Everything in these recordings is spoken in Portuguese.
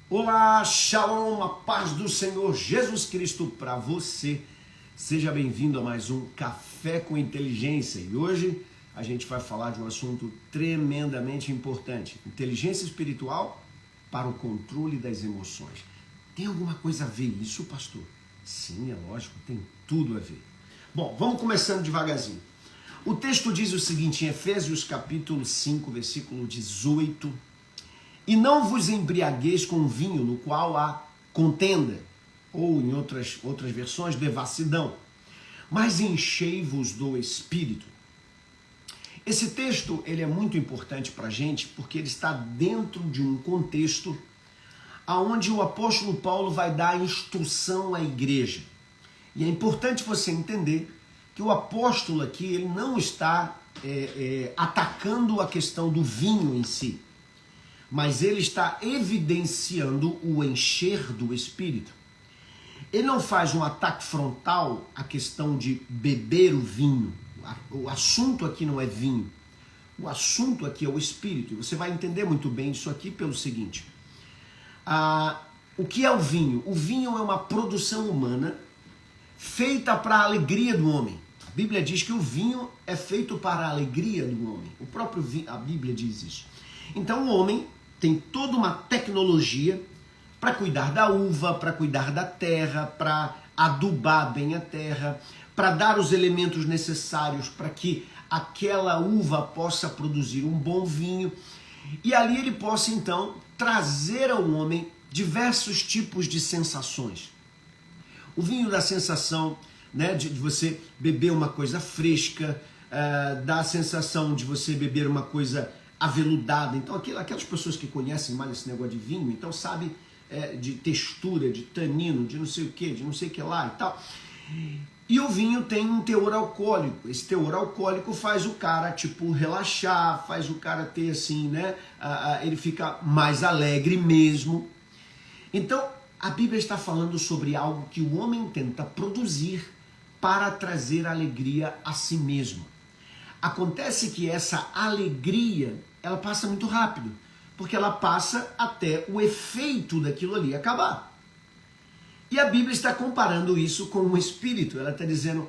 Olá, shalom, a paz do Senhor Jesus Cristo para você. Seja bem-vindo a mais um Café com Inteligência. E hoje a gente vai falar de um assunto tremendamente importante. Inteligência espiritual para o controle das emoções. Tem alguma coisa a ver isso, pastor? Sim, é lógico, tem tudo a ver. Bom, vamos começando devagarzinho. O texto diz o seguinte, em Efésios capítulo 5, versículo 18... E não vos embriagueis com vinho no qual há contenda, ou em outras versões, devassidão, mas enchei-vos do Espírito. Esse texto ele é muito importante para a gente porque ele está dentro de um contexto onde o apóstolo Paulo vai dar instrução à igreja. E é importante você entender que o apóstolo aqui ele não está atacando a questão do vinho em si, mas ele está evidenciando o encher do Espírito. Ele não faz um ataque frontal à questão de beber o vinho. O assunto aqui não é vinho. O assunto aqui é o Espírito. E você vai entender muito bem isso aqui pelo seguinte. O que é o vinho? O vinho é uma produção humana feita para a alegria do homem. A Bíblia diz que o vinho é feito para a alegria do homem. A Bíblia diz isso. Então o homem tem toda uma tecnologia para cuidar da uva, para cuidar da terra, para adubar bem a terra, para dar os elementos necessários para que aquela uva possa produzir um bom vinho. E ali ele possa então trazer ao homem diversos tipos de sensações. O vinho dá a sensação, né, de você beber uma coisa fresca, dá a sensação de você beber uma coisa aveludada. Então aquelas pessoas que conhecem mais esse negócio de vinho, então sabe de textura, de tanino, de não sei o que, de não sei o que lá e tal. E o vinho tem um teor alcoólico. Esse teor alcoólico faz o cara tipo relaxar, faz o cara ter assim, né? Ele fica mais alegre mesmo. Então a Bíblia está falando sobre algo que o homem tenta produzir para trazer alegria a si mesmo. Acontece que essa alegria, ela passa muito rápido, porque ela passa até o efeito daquilo ali acabar. E a Bíblia está comparando isso com o Espírito. Ela está dizendo,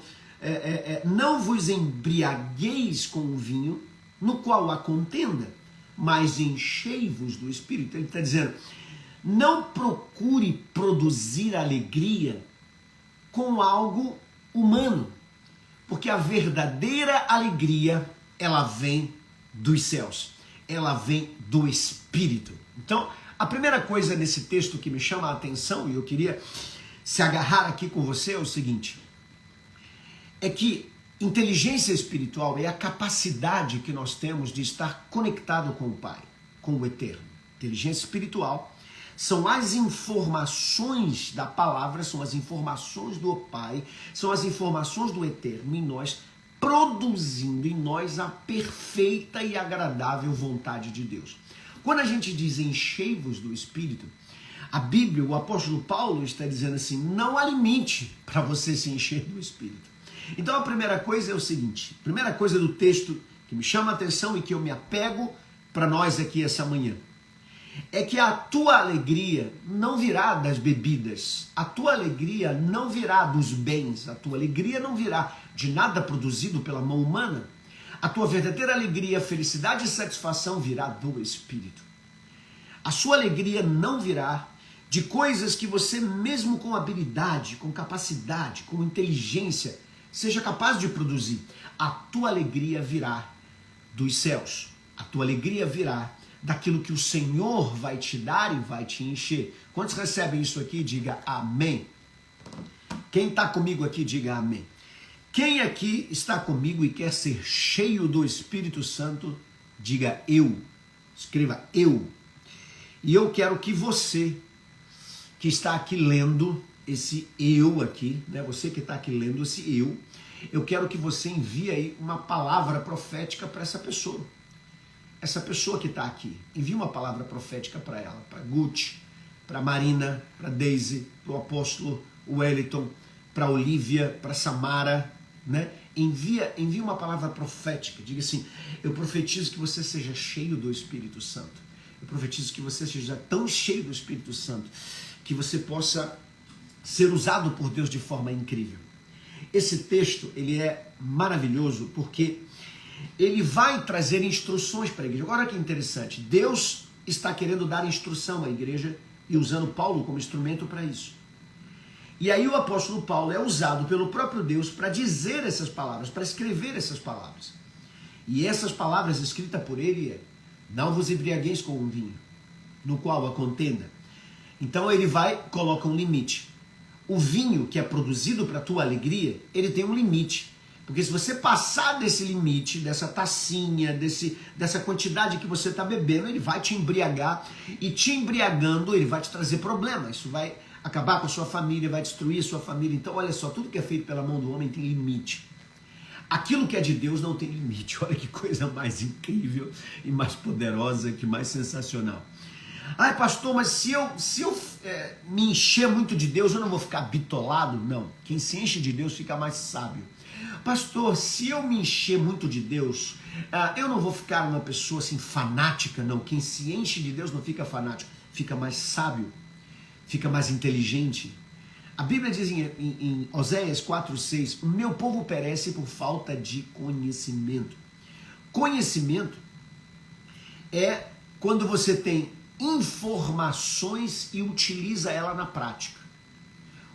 não vos embriagueis com o vinho, no qual há contenda, mas enchei-vos do Espírito. Ele está dizendo, não procure produzir alegria com algo humano, porque a verdadeira alegria, ela vem dos céus. Ela vem do Espírito. Então, a primeira coisa nesse texto que me chama a atenção, e eu queria se agarrar aqui com você, é o seguinte. É que inteligência espiritual é a capacidade que nós temos de estar conectado com o Pai, com o Eterno. Inteligência espiritual são as informações da palavra, são as informações do Pai, são as informações do Eterno em nós, produzindo em nós a perfeita e agradável vontade de Deus. Quando a gente diz enchei-vos do Espírito, a Bíblia, o apóstolo Paulo está dizendo assim, não há limite para você se encher do Espírito. Então a primeira coisa é o seguinte, a primeira coisa do texto que me chama a atenção e que eu me apego para nós aqui essa manhã, é que a tua alegria não virá das bebidas, a tua alegria não virá dos bens, a tua alegria não virá de nada produzido pela mão humana, a tua verdadeira alegria, felicidade e satisfação virá do Espírito. A sua alegria não virá de coisas que você mesmo com habilidade, com capacidade, com inteligência, seja capaz de produzir. A tua alegria virá dos céus, a tua alegria virá daquilo que o Senhor vai te dar e vai te encher. Quantos recebem isso aqui? Diga amém. Quem está comigo aqui, diga amém. Quem aqui está comigo e quer ser cheio do Espírito Santo, diga eu. Escreva eu. E eu quero que você, que está aqui lendo esse eu aqui, né? Você que está aqui lendo esse eu quero que você envie aí uma palavra profética para essa pessoa. Essa pessoa que está aqui, envia uma palavra profética para ela, para Guti, para Marina, para Daisy, para o apóstolo Wellington, para Olivia, para Samara, né? Envia uma palavra profética, diga assim, eu profetizo que você seja cheio do Espírito Santo. Eu profetizo que você seja tão cheio do Espírito Santo que você possa ser usado por Deus de forma incrível. Esse texto, ele é maravilhoso porque ele vai trazer instruções para a igreja. Agora que interessante, Deus está querendo dar instrução à igreja e usando Paulo como instrumento para isso. E aí o apóstolo Paulo é usado pelo próprio Deus para dizer essas palavras, para escrever essas palavras. E essas palavras escritas por ele é: não vos embriagueis com o vinho, no qual a contenda. Então ele coloca um limite. O vinho que é produzido para a tua alegria, ele tem um limite. Porque se você passar desse limite, dessa tacinha, dessa quantidade que você está bebendo, ele vai te embriagar. E te embriagando, ele vai te trazer problemas. Isso vai acabar com a sua família, vai destruir a sua família. Então, olha só, tudo que é feito pela mão do homem tem limite. Aquilo que é de Deus não tem limite. Olha que coisa mais incrível e mais poderosa, que mais sensacional. Ai, pastor, mas se eu me encher muito de Deus, eu não vou ficar bitolado? Não. Quem se enche de Deus fica mais sábio. Pastor, se eu me encher muito de Deus, eu não vou ficar uma pessoa assim fanática? Não. Quem se enche de Deus não fica fanático, fica mais sábio, fica mais inteligente. A Bíblia diz em Oséias 4:6, o meu povo perece por falta de conhecimento. Conhecimento é quando você tem informações e utiliza ela na prática.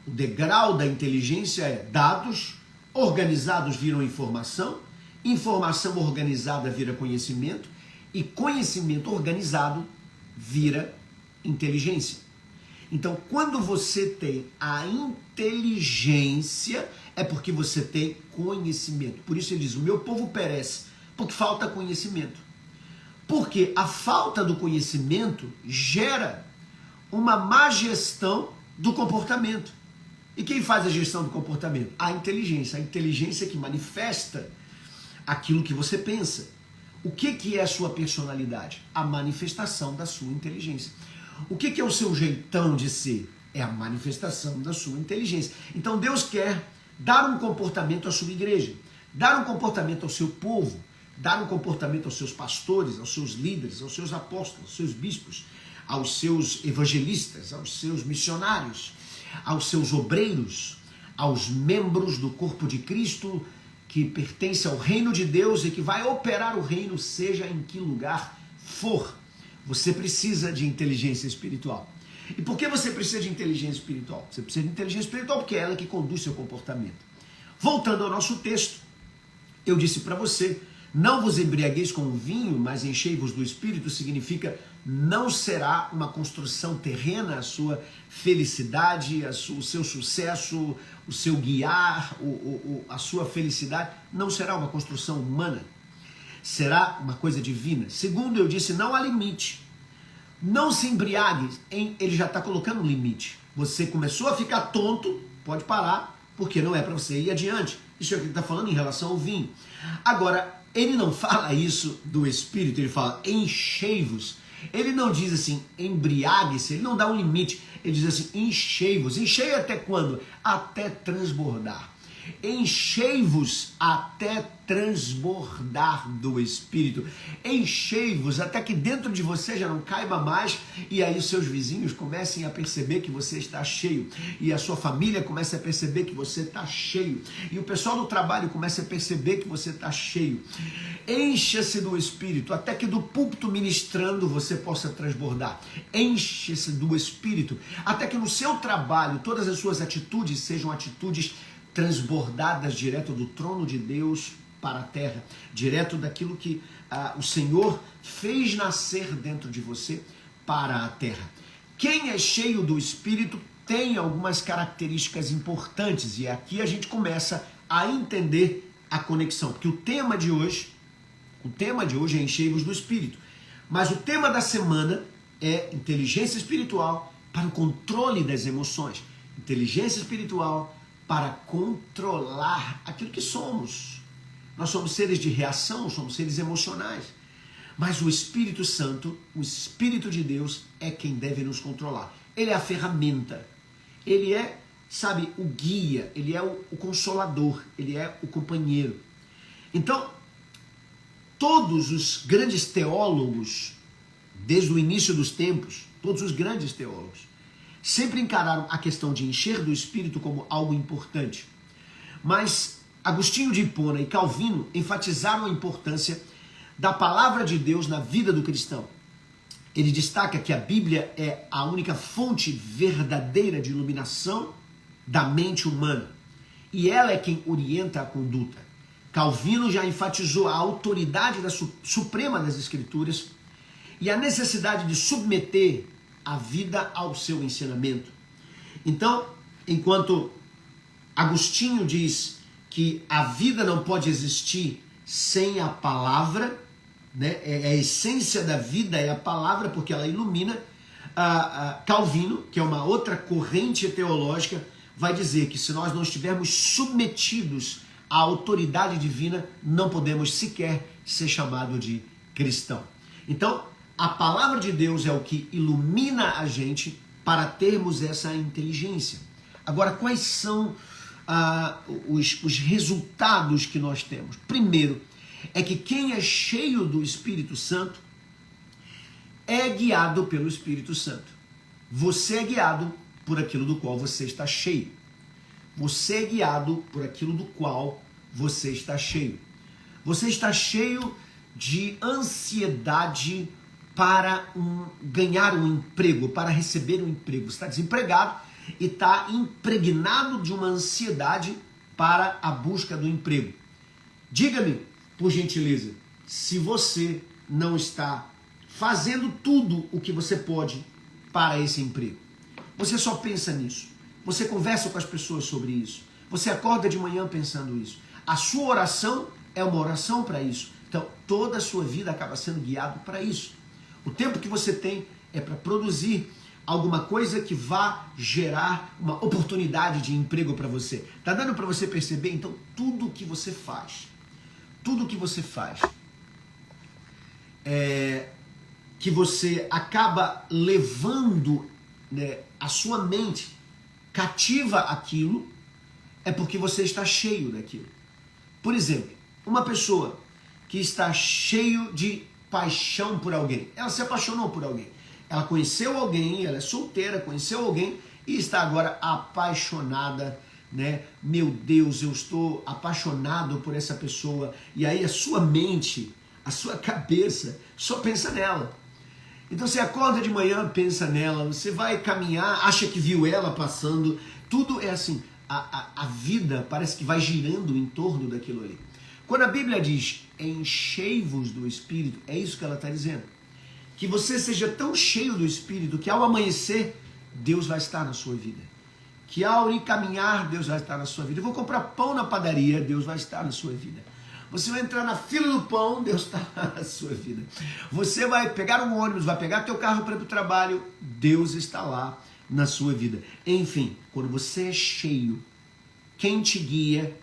O degrau da inteligência é dados organizados viram informação, informação organizada vira conhecimento e conhecimento organizado vira inteligência. Então, quando você tem a inteligência, é porque você tem conhecimento. Por isso ele diz, o meu povo perece, porque falta conhecimento. Porque a falta do conhecimento gera uma má gestão do comportamento. E quem faz a gestão do comportamento? A inteligência que manifesta aquilo que você pensa. O que é a sua personalidade? A manifestação da sua inteligência. O que é o seu jeitão de ser? É a manifestação da sua inteligência. Então Deus quer dar um comportamento à sua igreja, dar um comportamento ao seu povo, dar um comportamento aos seus pastores, aos seus líderes, aos seus apóstolos, aos seus bispos, aos seus evangelistas, aos seus missionários, aos seus obreiros, aos membros do corpo de Cristo que pertence ao reino de Deus e que vai operar o reino, seja em que lugar for. Você precisa de inteligência espiritual. E por que você precisa de inteligência espiritual? Você precisa de inteligência espiritual porque é ela que conduz seu comportamento. Voltando ao nosso texto, eu disse para você, não vos embriagueis com o vinho, mas enchei-vos do Espírito, significa não será uma construção terrena a sua felicidade, o seu sucesso, o seu guiar, a sua felicidade, não será uma construção humana, será uma coisa divina. Segundo, eu disse, não há limite. Não se embriague, ele já está colocando um limite. Você começou a ficar tonto, pode parar, porque não é para você ir adiante. Isso é o que ele está falando em relação ao vinho. Agora, ele não fala isso do Espírito, ele fala enchei-vos. Ele não diz assim, embriague-se, ele não dá um limite. Ele diz assim, enchei-vos. Enchei até quando? Até transbordar. Enchei-vos até transbordar do Espírito. Enchei-vos até que dentro de você já não caiba mais e aí os seus vizinhos comecem a perceber que você está cheio e a sua família comece a perceber que você está cheio e o pessoal do trabalho comece a perceber que você está cheio. Encha-se do Espírito até que do púlpito ministrando você possa transbordar. Enche-se do Espírito até que no seu trabalho todas as suas atitudes sejam atitudes transbordadas direto do trono de Deus para a terra, direto daquilo que o Senhor fez nascer dentro de você para a terra. Quem é cheio do Espírito tem algumas características importantes e aqui a gente começa a entender a conexão, porque o tema de hoje é enchei-vos do Espírito, mas o tema da semana é inteligência espiritual para o controle das emoções, inteligência espiritual para controlar aquilo que somos. Nós somos seres de reação, somos seres emocionais. Mas o Espírito Santo, o Espírito de Deus, é quem deve nos controlar. Ele é a ferramenta. Ele é, sabe, o guia, ele é o consolador, ele é o companheiro. Então, todos os grandes teólogos desde o início dos tempos, todos os grandes teólogos, sempre encararam a questão de encher do Espírito como algo importante. Mas Agostinho de Hipona e Calvino enfatizaram a importância da palavra de Deus na vida do cristão. Ele destaca que a Bíblia é a única fonte verdadeira de iluminação da mente humana e ela é quem orienta a conduta. Calvino já enfatizou a autoridade suprema das Escrituras e a necessidade de submeter a vida ao seu ensinamento. Então, enquanto Agostinho diz que a vida não pode existir sem a palavra, né? A essência da vida é a palavra, porque ela ilumina. Calvino, que é uma outra corrente teológica, vai dizer que se nós não estivermos submetidos à autoridade divina, não podemos sequer ser chamado de cristão. Então, a palavra de Deus é o que ilumina a gente para termos essa inteligência. Agora, quais são os resultados que nós temos? Primeiro, é que quem é cheio do Espírito Santo é guiado pelo Espírito Santo. Você é guiado por aquilo do qual você está cheio. Você é guiado por aquilo do qual você está cheio. Você está cheio de ansiedade para ganhar um emprego, para receber um emprego. Você está desempregado e está impregnado de uma ansiedade para a busca do emprego. Diga-me, por gentileza, se você não está fazendo tudo o que você pode para esse emprego. Você só pensa nisso. Você conversa com as pessoas sobre isso. Você acorda de manhã pensando isso. A sua oração é uma oração para isso. Então, toda a sua vida acaba sendo guiado para isso. O tempo que você tem é para produzir alguma coisa que vá gerar uma oportunidade de emprego para você. Tá dando para você perceber? Então, tudo que você faz, que você acaba levando, né, a sua mente cativa aquilo, é porque você está cheio daquilo. Por exemplo, uma pessoa que está cheio de paixão por alguém, ela se apaixonou por alguém, ela conheceu alguém, ela é solteira, conheceu alguém e está agora apaixonada, né? Meu Deus, eu estou apaixonado por essa pessoa. E aí a sua mente, a sua cabeça só pensa nela. Então você acorda de manhã, pensa nela, você vai caminhar, acha que viu ela passando, tudo é assim, a vida parece que vai girando em torno daquilo ali. Quando a Bíblia diz, enchei-vos do Espírito, é isso que ela está dizendo. Que você seja tão cheio do Espírito que ao amanhecer, Deus vai estar na sua vida. Que ao ir caminhar, Deus vai estar na sua vida. Eu vou comprar pão na padaria, Deus vai estar na sua vida. Você vai entrar na fila do pão, Deus está na sua vida. Você vai pegar um ônibus, vai pegar teu carro para ir para o trabalho, Deus está lá na sua vida. Enfim, quando você é cheio, quem te guia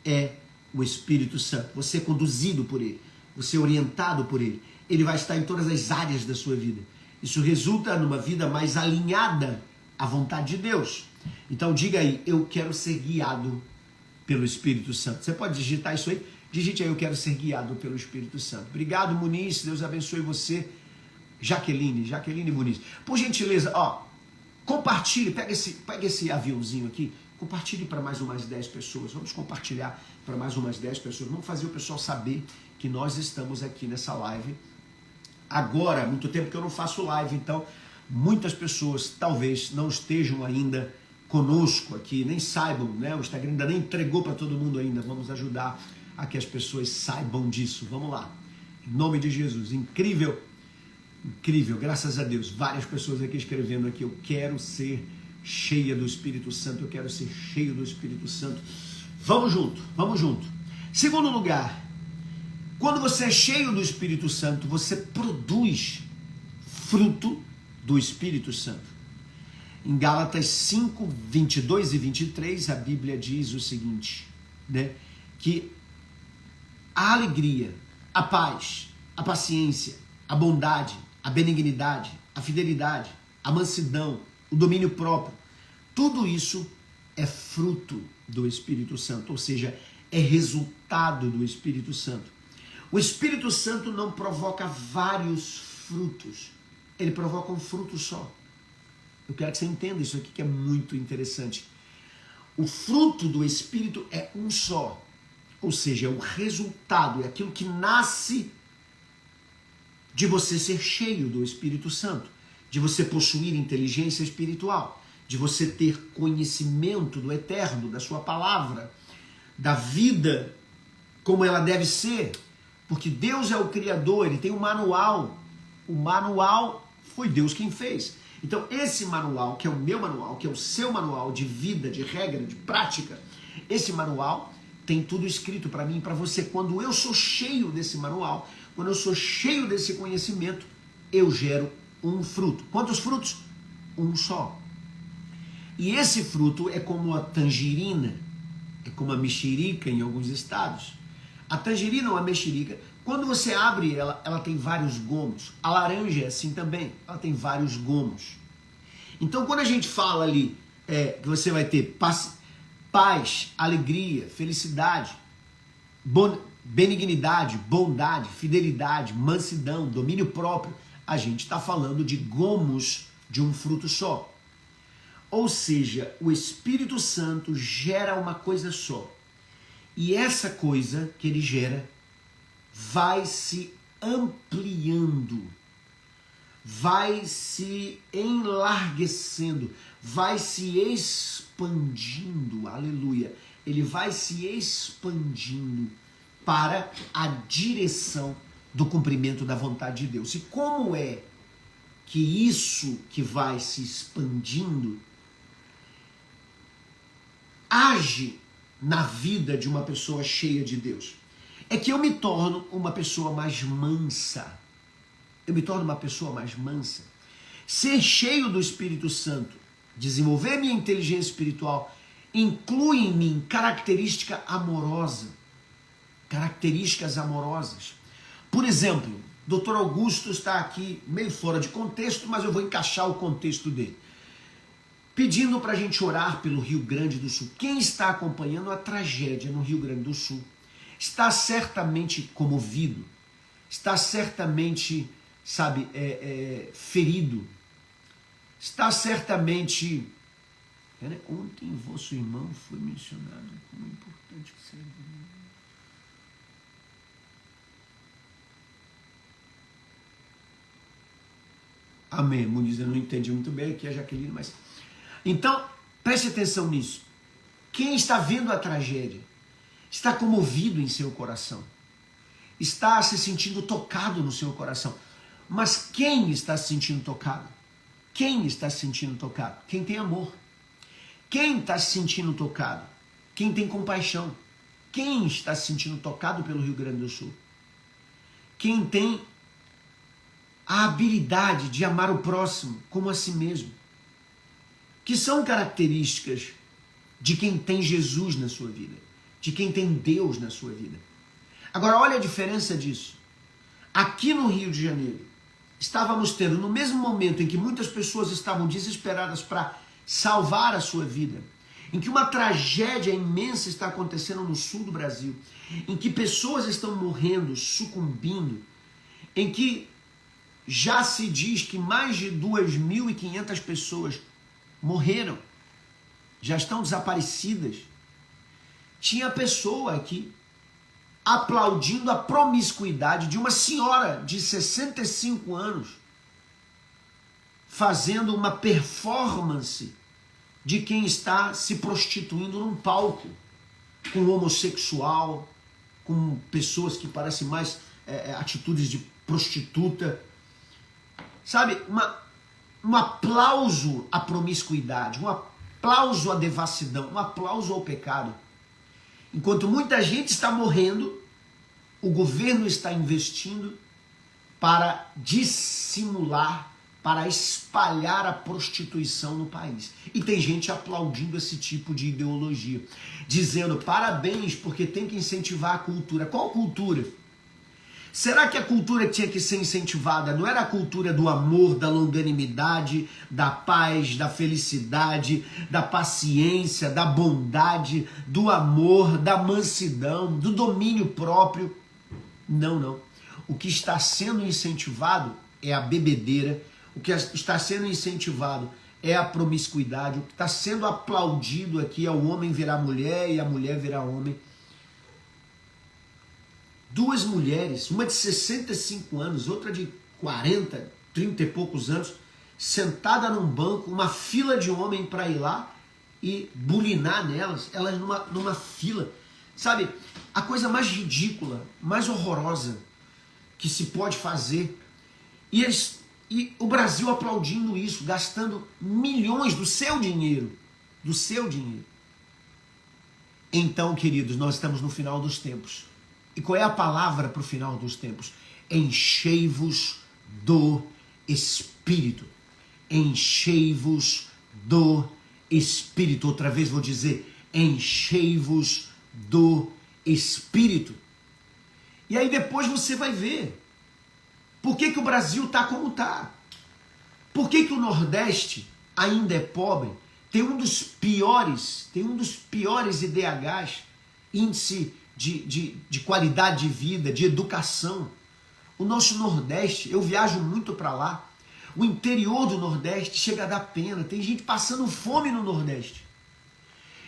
é o Espírito Santo. Você é conduzido por Ele, você é orientado por Ele. Ele vai estar em todas as áreas da sua vida. Isso resulta numa vida mais alinhada à vontade de Deus. Então diga aí, eu quero ser guiado pelo Espírito Santo. Você pode digitar isso aí? Digite aí, eu quero ser guiado pelo Espírito Santo. Obrigado, Muniz, Deus abençoe você. Jaqueline Muniz. Por gentileza, compartilhe, pega esse aviãozinho aqui, compartilhe para mais umas 10 pessoas. Vamos compartilhar para mais umas 10 pessoas. Vamos fazer o pessoal saber que nós estamos aqui nessa live. Agora, muito tempo que eu não faço live, então muitas pessoas talvez não estejam ainda conosco aqui, nem saibam, né? O Instagram ainda nem entregou para todo mundo ainda. Vamos ajudar a que as pessoas saibam disso. Vamos lá. Em nome de Jesus. Incrível, incrível, graças a Deus. Várias pessoas aqui escrevendo aqui, eu quero ser cheia do Espírito Santo, eu quero ser cheio do Espírito Santo. Vamos junto, vamos junto. Segundo lugar, quando você é cheio do Espírito Santo, você produz fruto do Espírito Santo. Em Gálatas 5, 22 e 23, a Bíblia diz o seguinte, né? Que a alegria, a paz, a paciência, a bondade, a benignidade, a fidelidade, a mansidão, o domínio próprio, tudo isso é fruto do Espírito Santo, ou seja, é resultado do Espírito Santo. O Espírito Santo não provoca vários frutos. ele provoca um fruto só. Eu quero que você entenda isso aqui que é muito interessante. O fruto do Espírito é um só. Ou seja, é o resultado, é aquilo que nasce de você ser cheio do Espírito Santo, de você possuir inteligência espiritual, de você ter conhecimento do eterno, da sua palavra, da vida como ela deve ser, porque Deus é o Criador, Ele tem um manual. O manual foi Deus quem fez. Então esse manual, que é o meu manual, que é o seu manual de vida, de regra, de prática, esse manual tem tudo escrito para mim e para você. Quando eu sou cheio desse manual, quando eu sou cheio desse conhecimento, eu gero um fruto. Quantos frutos? Um só. E esse fruto é como a tangerina, é como a mexerica em alguns estados. A tangerina ou a mexerica, quando você abre ela, ela tem vários gomos. A laranja é assim também, ela tem vários gomos. Então quando a gente fala ali que você vai ter paz, alegria, felicidade, benignidade, bondade, fidelidade, mansidão, domínio próprio, a gente está falando de gomos de um fruto só. Ou seja, o Espírito Santo gera uma coisa só. E essa coisa que ele gera vai se ampliando, vai se enlarguecendo, vai se expandindo, aleluia. Ele vai se expandindo para a direção do cumprimento da vontade de Deus. E como é que isso que vai se expandindo age na vida de uma pessoa cheia de Deus? É que eu me torno uma pessoa mais mansa. Eu me torno uma pessoa mais mansa. Ser cheio do Espírito Santo, desenvolver minha inteligência espiritual, inclui em mim características amorosas. Por exemplo, Dr. Augusto está aqui meio fora de contexto, mas eu vou encaixar o contexto dele. Pedindo para a gente orar pelo Rio Grande do Sul. Quem está acompanhando a tragédia no Rio Grande do Sul está certamente comovido, está certamente, ferido, está certamente... Ontem vosso irmão foi mencionado como importante que seja. Amém, Muniz, eu não entendi muito bem aqui a Jaqueline, mas... Então, preste atenção nisso. Quem está vendo a tragédia está comovido em seu coração, está se sentindo tocado no seu coração. Mas quem está se sentindo tocado? Quem está se sentindo tocado? Quem tem amor. Quem está se sentindo tocado? Quem tem compaixão. Quem está se sentindo tocado pelo Rio Grande do Sul? Quem tem a habilidade de amar o próximo como a si mesmo. Que são características de quem tem Jesus na sua vida, de quem tem Deus na sua vida. Agora, olha a diferença disso. Aqui no Rio de Janeiro, estávamos tendo, no mesmo momento em que muitas pessoas estavam desesperadas para salvar a sua vida, em que uma tragédia imensa está acontecendo no sul do Brasil, em que pessoas estão morrendo, sucumbindo, em que já se diz que mais de 2.500 pessoas morreram, já estão desaparecidas. Tinha pessoa aqui aplaudindo a promiscuidade de uma senhora de 65 anos fazendo uma performance de quem está se prostituindo num palco com homossexual, com pessoas que parecem mais atitudes de prostituta. Sabe, um aplauso à promiscuidade, um aplauso à devassidão, um aplauso ao pecado. Enquanto muita gente está morrendo, o governo está investindo para dissimular, para espalhar a prostituição no país. E tem gente aplaudindo esse tipo de ideologia, dizendo parabéns porque tem que incentivar a cultura. Qual cultura? Será que a cultura que tinha que ser incentivada não era a cultura do amor, da longanimidade, da paz, da felicidade, da paciência, da bondade, do amor, da mansidão, do domínio próprio? Não, não. O que está sendo incentivado é a bebedeira, o que está sendo incentivado é a promiscuidade, o que está sendo aplaudido aqui é o homem virar mulher e a mulher virar homem. Duas mulheres, uma de 65 anos, outra de 40, 30 e poucos anos, sentada num banco, uma fila de homem para ir lá e bulinar nelas, elas numa fila. Sabe, a coisa mais ridícula, mais horrorosa que se pode fazer. E o Brasil aplaudindo isso, gastando milhões do seu dinheiro. Do seu dinheiro. Então, queridos, nós estamos no final dos tempos. E qual é a palavra para o final dos tempos? Enchei-vos do Espírito. Enchei-vos do Espírito. Outra vez vou dizer, enchei-vos do Espírito. E aí depois você vai ver por que o Brasil está como está. Por que o Nordeste ainda é pobre? Tem um dos piores IDHs, índice de qualidade de vida, de educação. O nosso Nordeste, eu viajo muito para lá, o interior do Nordeste chega a dar pena, tem gente passando fome no Nordeste.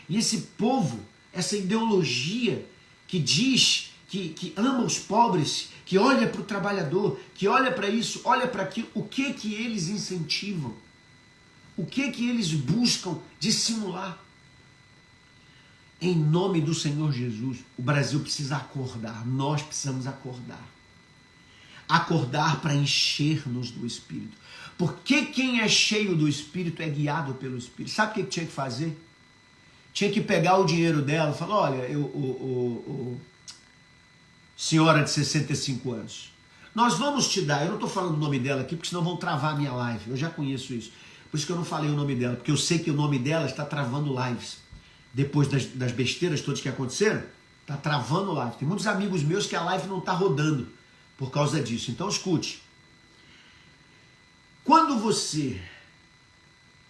E esse povo, essa ideologia que diz que ama os pobres, que olha para o trabalhador, que olha para isso, olha para aquilo, o que eles incentivam? O que eles buscam dissimular? Em nome do Senhor Jesus, o Brasil precisa acordar, nós precisamos acordar. Acordar para encher-nos do Espírito. Porque quem é cheio do Espírito é guiado pelo Espírito. Sabe o que tinha que fazer? Tinha que pegar o dinheiro dela e falar, olha, senhora de 65 anos, nós vamos te dar, eu não estou falando o nome dela aqui, porque senão vão travar a minha live, eu já conheço isso. Por isso que eu não falei o nome dela, porque eu sei que o nome dela está travando lives. Depois das besteiras todas que aconteceram, está travando live. Tem muitos amigos meus que a live não está rodando por causa disso. Então escute. Quando você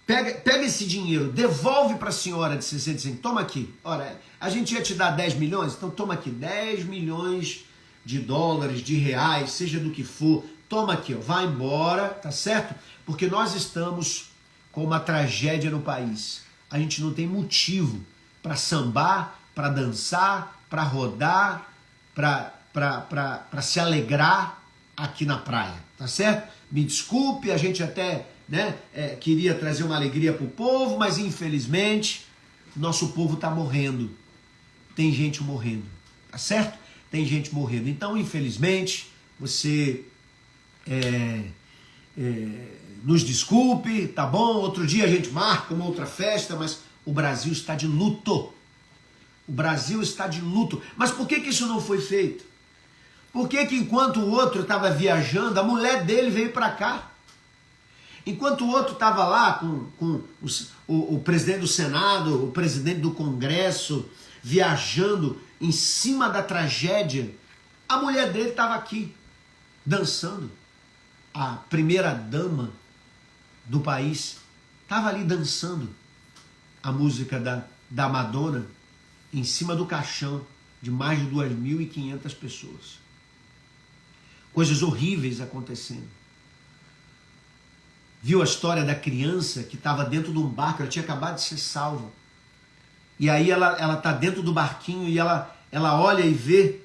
pega esse dinheiro, devolve para a senhora de 65, toma aqui. Ora, a gente ia te dar 10 milhões, então toma aqui 10 milhões de dólares, de reais, seja do que for. Toma aqui, ó, vai embora, tá certo? Porque nós estamos com uma tragédia no país. A gente não tem motivo para sambar, para dançar, para rodar, para se alegrar aqui na praia, tá certo? Me desculpe, a gente até queria trazer uma alegria para o povo, mas infelizmente nosso povo está morrendo. Tem gente morrendo, tá certo? Tem gente morrendo. Então, infelizmente, você nos desculpe, tá bom? Outro dia a gente marca uma outra festa, mas o Brasil está de luto. O Brasil está de luto. Mas por que isso não foi feito? Por que enquanto o outro estava viajando, a mulher dele veio para cá? Enquanto o outro estava lá com o presidente do Senado, o presidente do Congresso, viajando em cima da tragédia, a mulher dele estava aqui, dançando. A primeira dama do país estava ali dançando a música da Madonna em cima do caixão de mais de 2.500 pessoas. Coisas horríveis acontecendo. Viu a história da criança que estava dentro de um barco, ela tinha acabado de ser salva. E aí ela está dentro do barquinho e ela olha e vê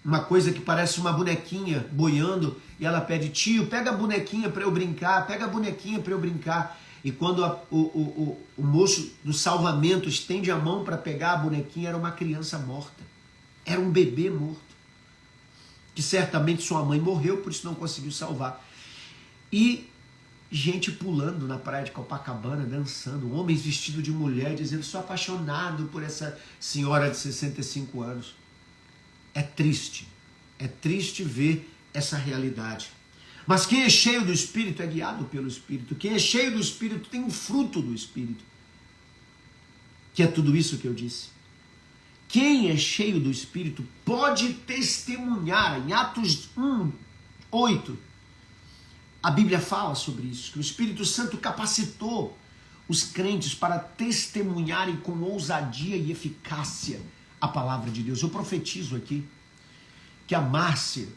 uma coisa que parece uma bonequinha boiando e ela pede, tio, pega a bonequinha para eu brincar, pega a bonequinha para eu brincar. E quando o moço do salvamento estende a mão para pegar a bonequinha, era uma criança morta. Era um bebê morto. Que certamente sua mãe morreu, por isso não conseguiu salvar. E gente pulando na praia de Copacabana, dançando, homens vestidos de mulher, dizendo, sou apaixonado por essa senhora de 65 anos. É triste ver essa realidade. Mas quem é cheio do Espírito é guiado pelo Espírito. Quem é cheio do Espírito tem um fruto do Espírito. Que é tudo isso que eu disse. Quem é cheio do Espírito pode testemunhar. Em Atos 1:8, a Bíblia fala sobre isso, que o Espírito Santo capacitou os crentes para testemunharem com ousadia e eficácia a palavra de Deus. Eu profetizo aqui que a Márcia,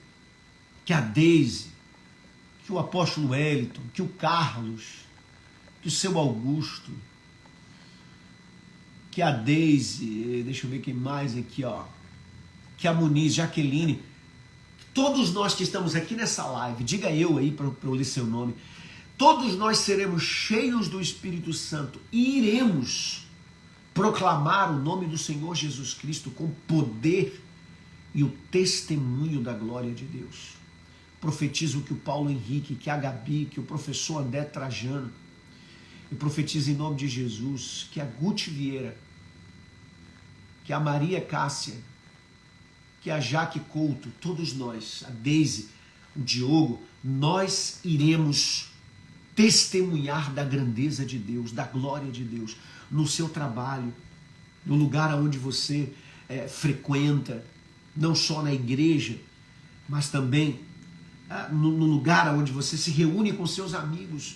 que a Deise, que o apóstolo Wellington, que o Carlos, que o seu Augusto, que a Deise, deixa eu ver quem mais aqui, ó, que a Muniz, Jaqueline, todos nós que estamos aqui nessa live, diga eu aí para eu ler seu nome, todos nós seremos cheios do Espírito Santo e iremos proclamar o nome do Senhor Jesus Cristo com poder e o testemunho da glória de Deus. Profetizo que o Paulo Henrique, que a Gabi, que o professor André Trajano, e profetizo em nome de Jesus que a Guti Vieira, que a Maria Cássia, que a Jaque Couto, todos nós, a Deise, o Diogo, nós iremos testemunhar da grandeza de Deus, da glória de Deus, no seu trabalho, no lugar onde você frequenta, não só na igreja, mas também no lugar onde você se reúne com seus amigos,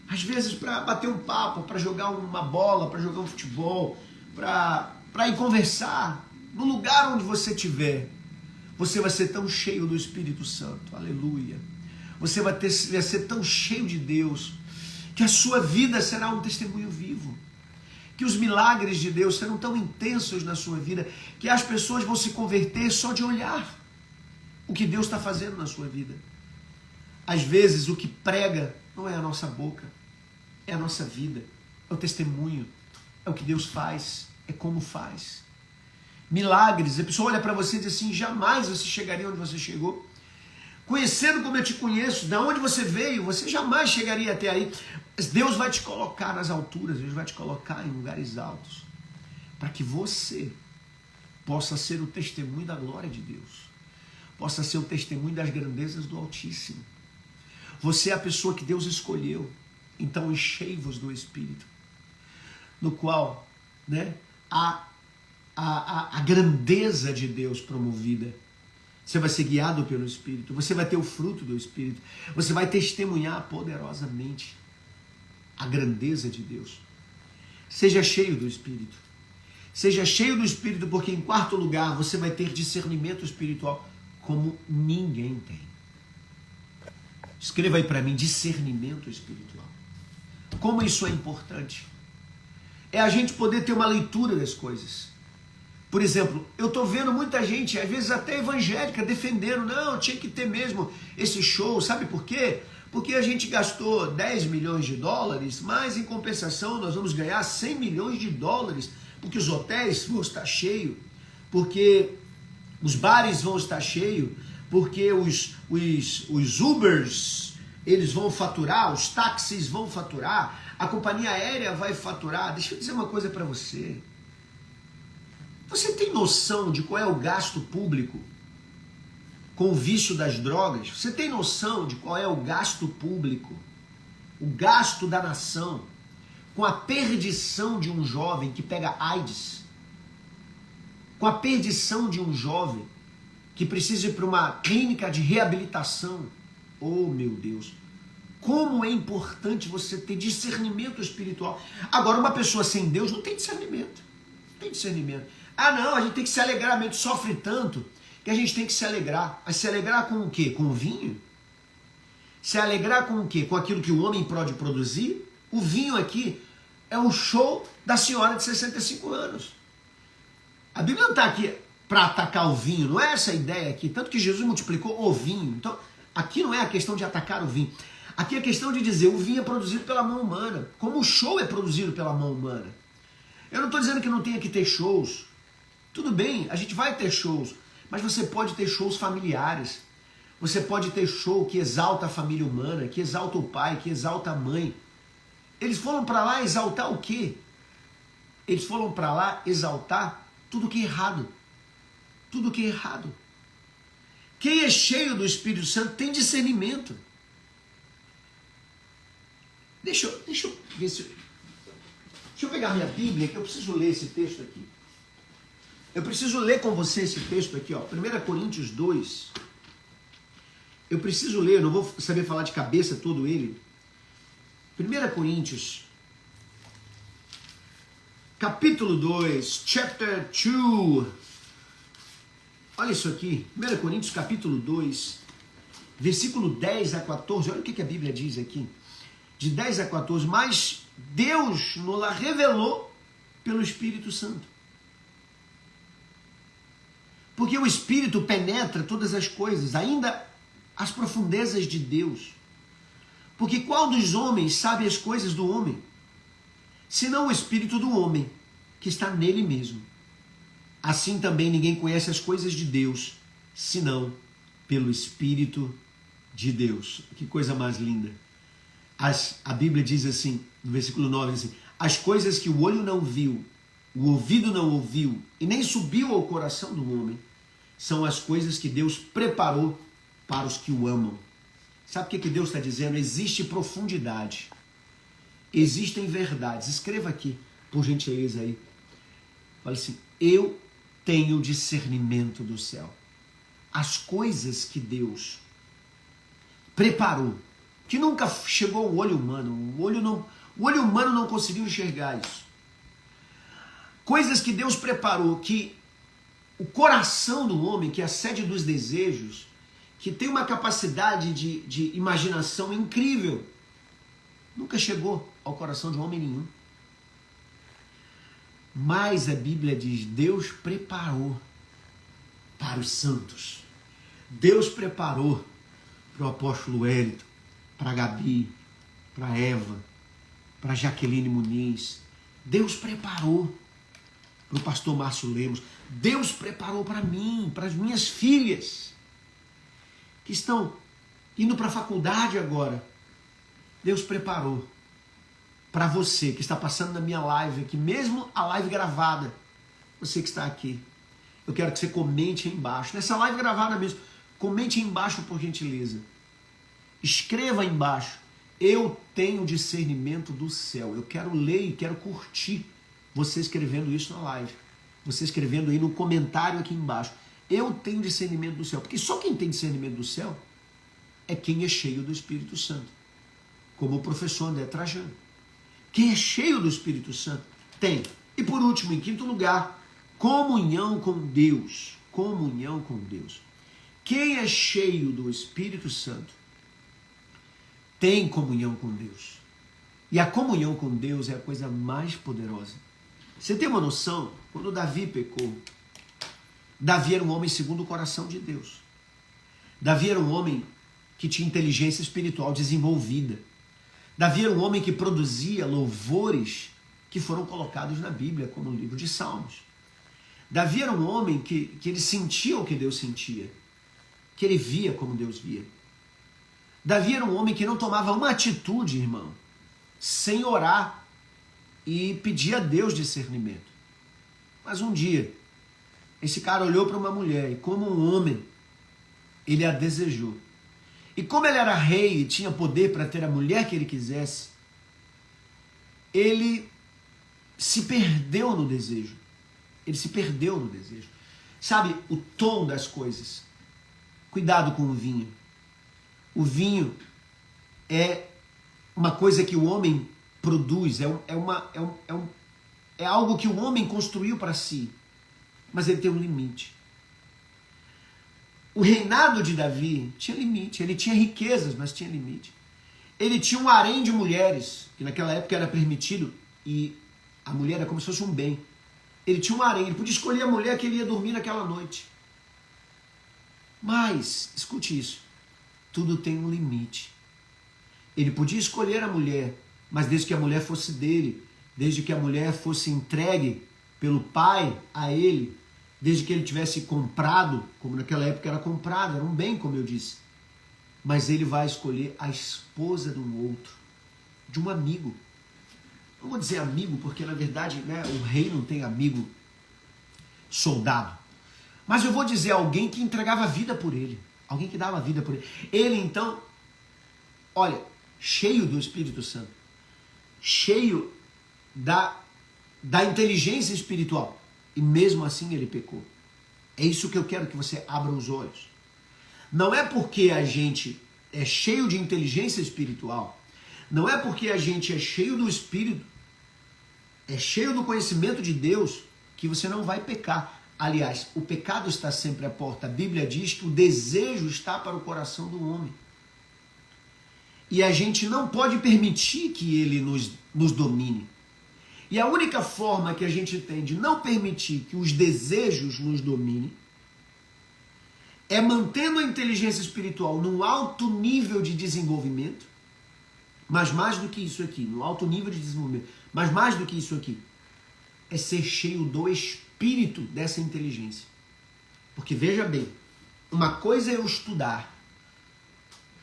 às vezes para bater um papo, para jogar uma bola, para jogar um futebol, para ir conversar, no lugar onde você estiver, você vai ser tão cheio do Espírito Santo, aleluia. Você vai ser tão cheio de Deus, que a sua vida será um testemunho vivo, que os milagres de Deus serão tão intensos na sua vida, que as pessoas vão se converter só de olhar o que Deus está fazendo na sua vida. Às vezes o que prega não é a nossa boca, é a nossa vida, é o testemunho, é o que Deus faz, é como faz. Milagres, a pessoa olha para você e diz assim, jamais você chegaria onde você chegou. Conhecendo como eu te conheço, da onde você veio, você jamais chegaria até aí. Mas Deus vai te colocar nas alturas, Deus vai te colocar em lugares altos, para que você possa ser o testemunho da glória de Deus, possa ser o testemunho das grandezas do Altíssimo. Você é a pessoa que Deus escolheu, então enchei-vos do Espírito, no qual, né, a grandeza de Deus promovida. Você vai ser guiado pelo Espírito, você vai ter o fruto do Espírito, você vai testemunhar poderosamente a grandeza de Deus. Seja cheio do Espírito. Seja cheio do Espírito, porque em quarto lugar você vai ter discernimento espiritual como ninguém tem. Escreva aí para mim, discernimento espiritual. Como isso é importante. É a gente poder ter uma leitura das coisas. Por exemplo, eu estou vendo muita gente, às vezes até evangélica, defendendo, não, tinha que ter mesmo esse show, sabe por quê? Porque a gente gastou 10 milhões de dólares, mas em compensação nós vamos ganhar 100 milhões de dólares, porque os hotéis vão estar cheios, porque os bares vão estar cheios, porque os Ubers, eles vão faturar, os táxis vão faturar, a companhia aérea vai faturar. Deixa eu dizer uma coisa para você. Você tem noção de qual é o gasto público com o vício das drogas? Você tem noção de qual é o gasto público, o gasto da nação, com a perdição de um jovem que pega AIDS? Com a perdição de um jovem que precisa ir para uma clínica de reabilitação? Oh, meu Deus! Como é importante você ter discernimento espiritual. Agora, uma pessoa sem Deus não tem discernimento. Não tem discernimento. Ah, não, a gente tem que se alegrar, a gente sofre tanto que a gente tem que se alegrar. Mas se alegrar com o quê? Com o vinho? Se alegrar com o quê? Com aquilo que o homem pode produzir? O vinho aqui é o show da senhora de 65 anos. A Bíblia não está aqui para atacar o vinho, não é essa a ideia aqui. Tanto que Jesus multiplicou o vinho. Então, aqui não é a questão de atacar o vinho. Aqui é a questão de dizer, o vinho é produzido pela mão humana, como o show é produzido pela mão humana. Eu não estou dizendo que não tenha que ter shows. Tudo bem, a gente vai ter shows, mas você pode ter shows familiares. Você pode ter show que exalta a família humana, que exalta o pai, que exalta a mãe. Eles foram para lá exaltar o quê? Eles foram para lá exaltar tudo que é errado. Tudo que é errado. Quem é cheio do Espírito Santo tem discernimento. Deixa eu ver se... Deixa eu pegar minha Bíblia, que eu preciso ler esse texto aqui. Eu preciso ler com você esse texto aqui, ó, 1 Coríntios 2. Eu preciso ler, não vou saber falar de cabeça todo ele. 1 Coríntios, capítulo 2, chapter 2. Olha isso aqui, 1 Coríntios, capítulo 2, versículo 10 a 14, olha o que a Bíblia diz aqui. De 10 a 14, mas Deus nos revelou pelo Espírito Santo. Porque o Espírito penetra todas as coisas, ainda as profundezas de Deus. Porque qual dos homens sabe as coisas do homem? Senão o Espírito do homem, que está nele mesmo. Assim também ninguém conhece as coisas de Deus, senão pelo Espírito de Deus. Que coisa mais linda. A Bíblia diz assim, no versículo 9, assim, as coisas que o olho não viu, o ouvido não ouviu, e nem subiu ao coração do homem, são as coisas que Deus preparou para os que o amam. Sabe o que Deus está dizendo? Existe profundidade. Existem verdades. Escreva aqui, por gentileza aí. Fala assim, eu tenho discernimento do céu. As coisas que Deus preparou, que nunca chegou ao olho humano. O olho humano não conseguiu enxergar isso. Coisas que Deus preparou, que o coração do homem, que é a sede dos desejos, que tem uma capacidade de imaginação incrível, nunca chegou ao coração de homem nenhum. Mas a Bíblia diz, Deus preparou para os santos. Deus preparou para o apóstolo Wellington, para a Gabi, para a Eva, para a Jaqueline Muniz. Deus preparou para o pastor Márcio Lemos. Deus preparou para mim, para as minhas filhas, que estão indo para a faculdade agora. Deus preparou para você que está passando na minha live aqui, mesmo a live gravada, você que está aqui. Eu quero que você comente aí embaixo, nessa live gravada mesmo, comente aí embaixo por gentileza. Escreva aí embaixo, eu tenho discernimento do céu. Eu quero ler e quero curtir você escrevendo isso na live. Você escrevendo aí no comentário aqui embaixo. Eu tenho discernimento do céu. Porque só quem tem discernimento do céu é quem é cheio do Espírito Santo. Como o professor André Trajano. Quem é cheio do Espírito Santo tem. E por último, em quinto lugar, comunhão com Deus. Comunhão com Deus. Quem é cheio do Espírito Santo tem comunhão com Deus. E a comunhão com Deus é a coisa mais poderosa. Você tem uma noção? Quando Davi pecou, Davi era um homem segundo o coração de Deus. Davi era um homem que tinha inteligência espiritual desenvolvida. Davi era um homem que produzia louvores que foram colocados na Bíblia, como no livro de Salmos. Davi era um homem que ele sentia o que Deus sentia, que ele via como Deus via. Davi era um homem que não tomava uma atitude, irmão, sem orar e pedir a Deus discernimento. Mas um dia, esse cara olhou para uma mulher e, como um homem, ele a desejou. E como ele era rei e tinha poder para ter a mulher que ele quisesse, ele se perdeu no desejo. Ele se perdeu no desejo. Sabe, o tom das coisas. Cuidado com o vinho. O vinho é uma coisa que o homem produz, é algo que o homem construiu para si, mas ele tem um limite. O reinado de Davi tinha limite, ele tinha riquezas, mas tinha limite. Ele tinha um harém de mulheres, que naquela época era permitido, e a mulher era como se fosse um bem. Ele tinha um harém, ele podia escolher a mulher que ele ia dormir naquela noite. Mas, escute isso, tudo tem um limite. Ele podia escolher a mulher, mas desde que a mulher fosse dele, desde que a mulher fosse entregue pelo pai a ele, desde que ele tivesse comprado, como naquela época era comprado, era um bem, como eu disse. Mas ele vai escolher a esposa de um outro, de um amigo. Não vou dizer amigo, porque na verdade, né, o rei não tem amigo soldado. Mas eu vou dizer alguém que entregava a vida por ele. Alguém que dava a vida por ele. Ele então, olha, cheio do Espírito Santo, cheio da inteligência espiritual. E mesmo assim ele pecou. É isso que eu quero que você abra os olhos. Não é porque a gente é cheio de inteligência espiritual, não é porque a gente é cheio do Espírito, é cheio do conhecimento de Deus, que você não vai pecar. Aliás, o pecado está sempre à porta. A Bíblia diz que o desejo está para o coração do homem. E a gente não pode permitir que ele nos domine. E a única forma que a gente tem de não permitir que os desejos nos dominem é mantendo a inteligência espiritual num alto nível de desenvolvimento, mas mais do que isso aqui, no alto nível de desenvolvimento, mas mais do que isso aqui, é ser cheio do espírito dessa inteligência. Porque veja bem, uma coisa é eu estudar,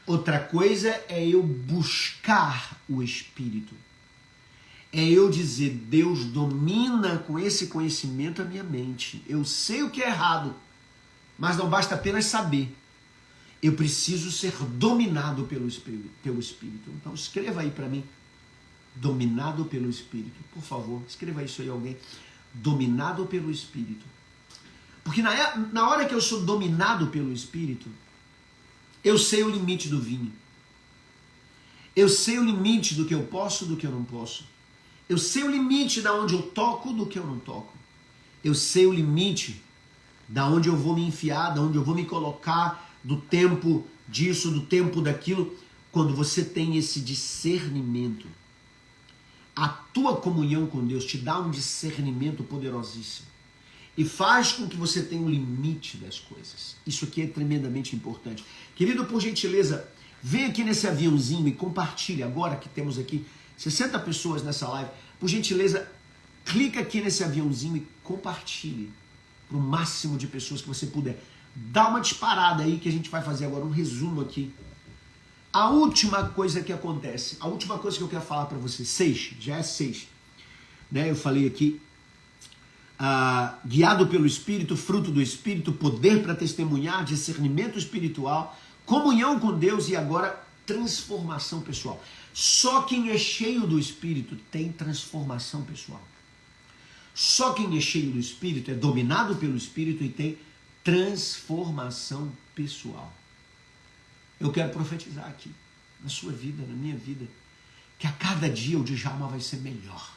outra coisa é eu buscar o espírito. É eu dizer, Deus domina com esse conhecimento a minha mente. Eu sei o que é errado, mas não basta apenas saber. Eu preciso ser dominado pelo Espírito. Então escreva aí para mim, dominado pelo Espírito. Por favor, escreva isso aí alguém. Dominado pelo Espírito. Porque na hora que eu sou dominado pelo Espírito, eu sei o limite do vinho. Eu sei o limite do que eu posso e do que eu não posso. Eu sei o limite da onde eu toco do que eu não toco. Eu sei o limite da onde eu vou me enfiar, da onde eu vou me colocar, do tempo disso, do tempo daquilo. Quando você tem esse discernimento, a tua comunhão com Deus te dá um discernimento poderosíssimo e faz com que você tenha um limite das coisas. Isso aqui é tremendamente importante. Querido, por gentileza, vem aqui nesse aviãozinho e compartilhe agora que temos aqui 60 pessoas nessa live. Por gentileza, clica aqui nesse aviãozinho e compartilhe para o máximo de pessoas que você puder. Dá uma disparada aí que a gente vai fazer agora um resumo aqui. A última coisa que acontece, a última coisa que eu quero falar para você, 6, já é 6. Né? Eu falei aqui, guiado pelo Espírito, fruto do Espírito, poder para testemunhar, discernimento espiritual, comunhão com Deus e agora transformação pessoal. Só quem é cheio do Espírito tem transformação pessoal. Só quem é cheio do Espírito é dominado pelo Espírito e tem transformação pessoal. Eu quero profetizar aqui, na sua vida, na minha vida, que a cada dia o Djalma vai ser melhor.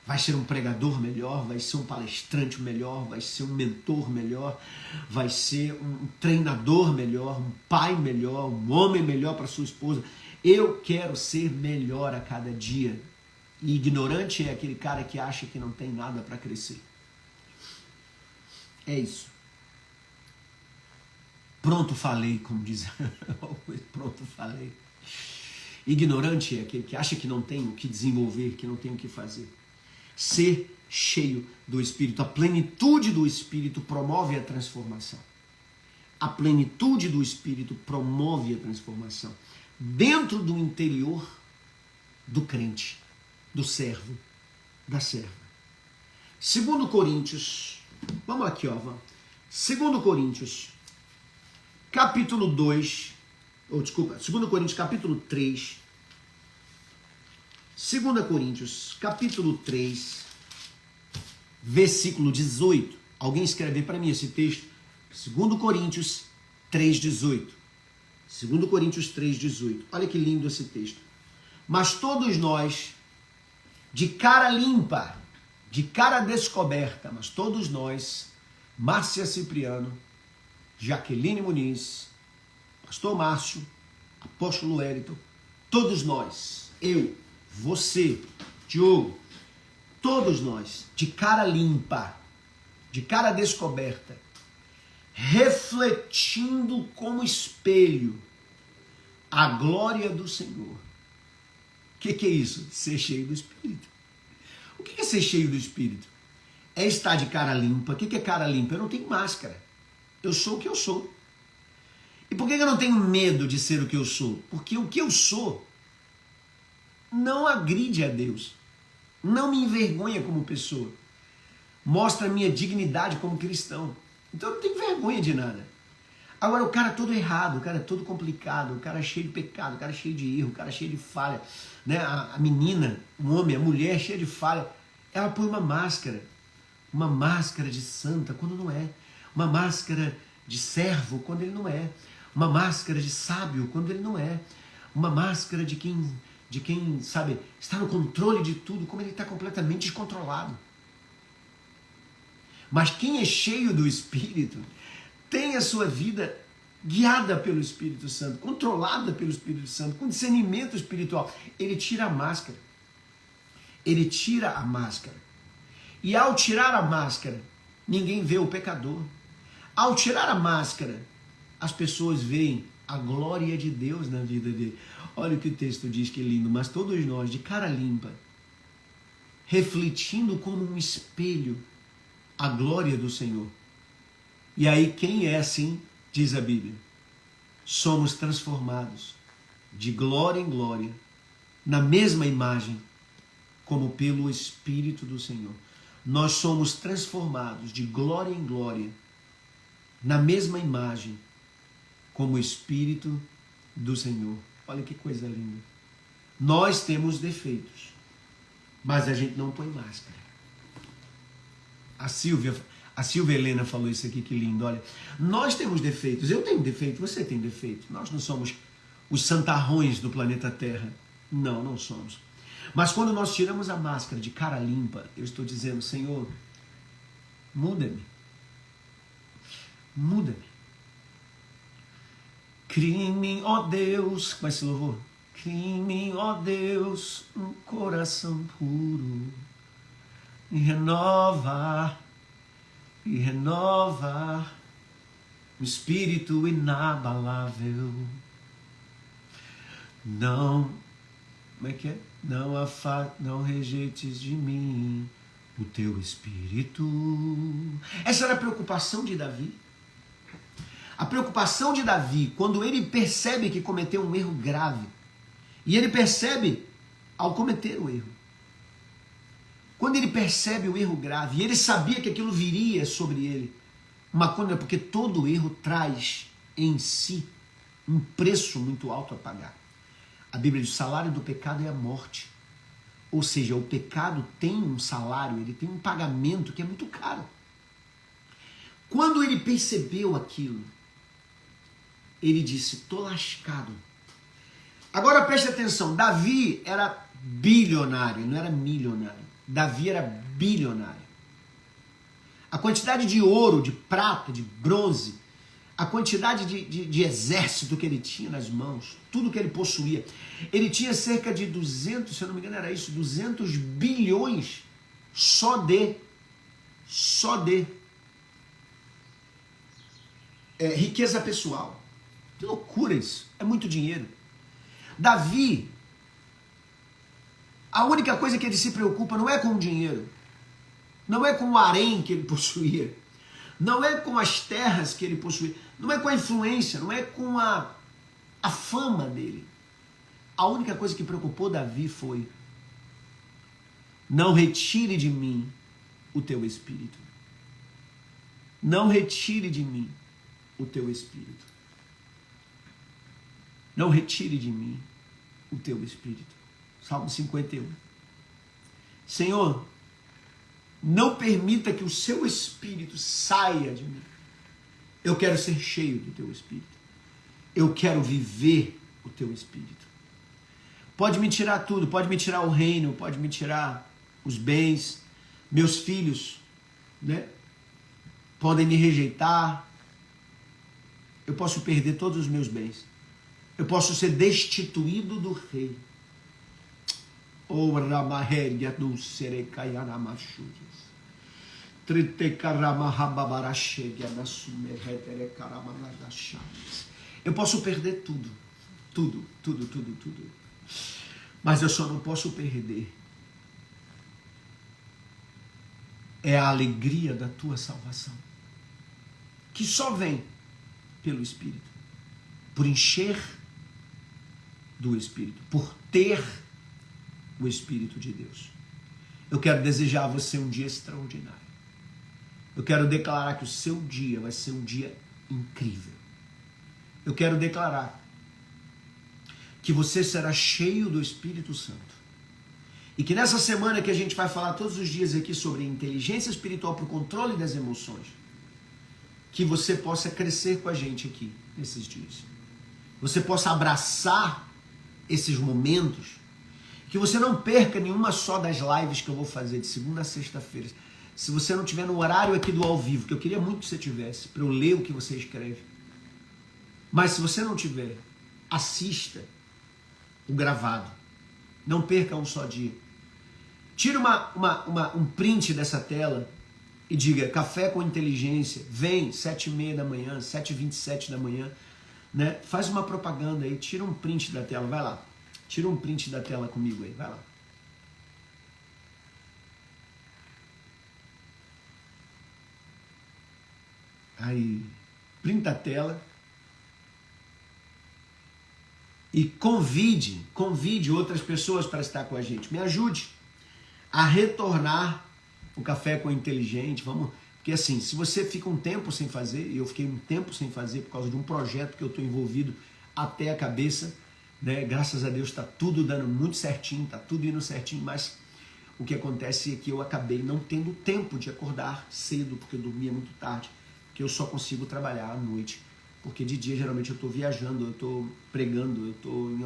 Vai ser um pregador melhor, vai ser um palestrante melhor, vai ser um mentor melhor, vai ser um treinador melhor, um pai melhor, um homem melhor para sua esposa. Eu quero ser melhor a cada dia. E ignorante é aquele cara que acha que não tem nada para crescer. É isso. Pronto, falei, como diz. Pronto, falei. Ignorante é aquele que acha que não tem o que desenvolver, que não tem o que fazer. Ser cheio do Espírito. A plenitude do Espírito promove a transformação. A plenitude do Espírito promove a transformação. Dentro do interior do crente, do servo, da serva. 2 Coríntios, vamos aqui, ó. 2 Coríntios, capítulo 2, 2 Coríntios, capítulo 3. 2 Coríntios, capítulo 3, versículo 18. Alguém escrever para mim esse texto? 2 Coríntios 3,18. 2 Coríntios 3,18. Olha que lindo esse texto. Mas todos nós, de cara limpa, de cara descoberta, mas todos nós, Márcia Cipriano, Jaqueline Muniz, Pastor Márcio, Apóstolo Wellington, todos nós, eu, você, Diogo, todos nós, de cara limpa, de cara descoberta, refletindo como espelho a glória do Senhor. O que é isso? Ser cheio do Espírito. O que é ser cheio do Espírito? É estar de cara limpa. O que é cara limpa? Eu não tenho máscara. Eu sou o que eu sou. E por que eu não tenho medo de ser o que eu sou? Porque o que eu sou não agride a Deus. Não me envergonha como pessoa. Mostra a minha dignidade como cristão. Então eu não tenho vergonha de nada. Agora o cara todo errado, o cara todo complicado, o cara cheio de pecado, o cara cheio de erro, o cara cheio de falha, né? A menina, o homem, a mulher cheia de falha, ela põe uma máscara de santa quando não é, uma máscara de servo quando ele não é, uma máscara de sábio quando ele não é, uma máscara de quem sabe, está no controle de tudo, como ele está completamente descontrolado. Mas quem é cheio do Espírito tem a sua vida guiada pelo Espírito Santo, controlada pelo Espírito Santo, com discernimento espiritual. Ele tira a máscara. Ele tira a máscara. E ao tirar a máscara, ninguém vê o pecador. Ao tirar a máscara, as pessoas veem a glória de Deus na vida dele. Olha o que o texto diz, que lindo. Mas todos nós, de cara limpa, refletindo como um espelho a glória do Senhor. E aí, quem é assim, diz a Bíblia, somos transformados de glória em glória, na mesma imagem, como pelo Espírito do Senhor. Nós somos transformados de glória em glória, na mesma imagem, como o Espírito do Senhor. Olha que coisa linda. Nós temos defeitos, mas a gente não põe máscara. A Silvia Helena falou isso aqui, que lindo. Olha, nós temos defeitos, eu tenho defeito, você tem defeito. Nós não somos os santarrões do planeta Terra. Não, não somos. Mas quando nós tiramos a máscara de cara limpa, eu estou dizendo, Senhor, muda-me. Muda-me. Cria em mim, ó Deus, com esse louvor, cria em mim, ó Deus, um coração puro, e renova um espírito inabalável. Não, como é que é? Não rejeites de mim o teu espírito. Essa era a preocupação de Davi. A preocupação de Davi, quando ele percebe que cometeu um erro grave, e ele percebe ao cometer o erro, quando ele percebe o erro grave, e ele sabia que aquilo viria sobre ele, uma coisa, porque todo erro traz em si um preço muito alto a pagar. A Bíblia diz: o salário do pecado é a morte. Ou seja, o pecado tem um salário, ele tem um pagamento que é muito caro. Quando ele percebeu aquilo, ele disse: estou lascado. Agora preste atenção, Davi era bilionário, não era milionário. Davi era bilionário. A quantidade de ouro, de prata, de bronze, a quantidade de exército que ele tinha nas mãos, tudo que ele possuía. Ele tinha cerca de 200, se eu não me engano era isso, 200 bilhões só de riqueza pessoal. Que loucura isso, é muito dinheiro. Davi, a única coisa que ele se preocupa não é com o dinheiro, não é com o harém que ele possuía, não é com as terras que ele possuía, não é com a influência, não é com a fama dele. A única coisa que preocupou Davi foi: não retire de mim o teu espírito. Não retire de mim o teu espírito. Não retire de mim o teu espírito. Salmo 51. Senhor, não permita que o seu espírito saia de mim. Eu quero ser cheio do teu espírito. Eu quero viver o teu espírito. Pode me tirar tudo, pode me tirar o reino, pode me tirar os bens, meus filhos, né? Podem me rejeitar. Eu posso perder todos os meus bens. Eu posso ser destituído do rei. Eu posso perder tudo. Tudo. Mas eu só não posso perder a alegria da tua salvação, que só vem pelo Espírito, por encher do Espírito, por ter o Espírito de Deus. Eu quero desejar a você um dia extraordinário. Eu quero declarar que o seu dia vai ser um dia incrível. Eu quero declarar que você será cheio do Espírito Santo. E que nessa semana que a gente vai falar todos os dias aqui sobre inteligência espiritual para o controle das emoções, que você possa crescer com a gente aqui nesses dias. Você possa abraçar esses momentos, que você não perca nenhuma só das lives que eu vou fazer de segunda a sexta-feira. Se você não tiver no horário aqui do ao vivo, que eu queria muito que você tivesse, para eu ler o que você escreve. Mas se você não tiver, assista o gravado. Não perca um só dia. Tira um print dessa tela e diga: Café com Inteligência, vem 7h30 da manhã, 7h27 da manhã. Né? Faz uma propaganda aí, tira um print da tela, vai lá. Tira um print da tela comigo aí, vai lá. Aí, printa a tela e convide outras pessoas para estar com a gente. Me ajude a retornar o Café com Inteligente. Vamos, porque assim, se você fica um tempo sem fazer, e eu fiquei um tempo sem fazer por causa de um projeto que eu estou envolvido até a cabeça, né? Graças a Deus está tudo dando muito certinho, está tudo indo certinho, mas o que acontece é que eu acabei não tendo tempo de acordar cedo, porque eu dormia muito tarde, que eu só consigo trabalhar à noite, porque de dia geralmente eu estou viajando, eu estou pregando, eu estou em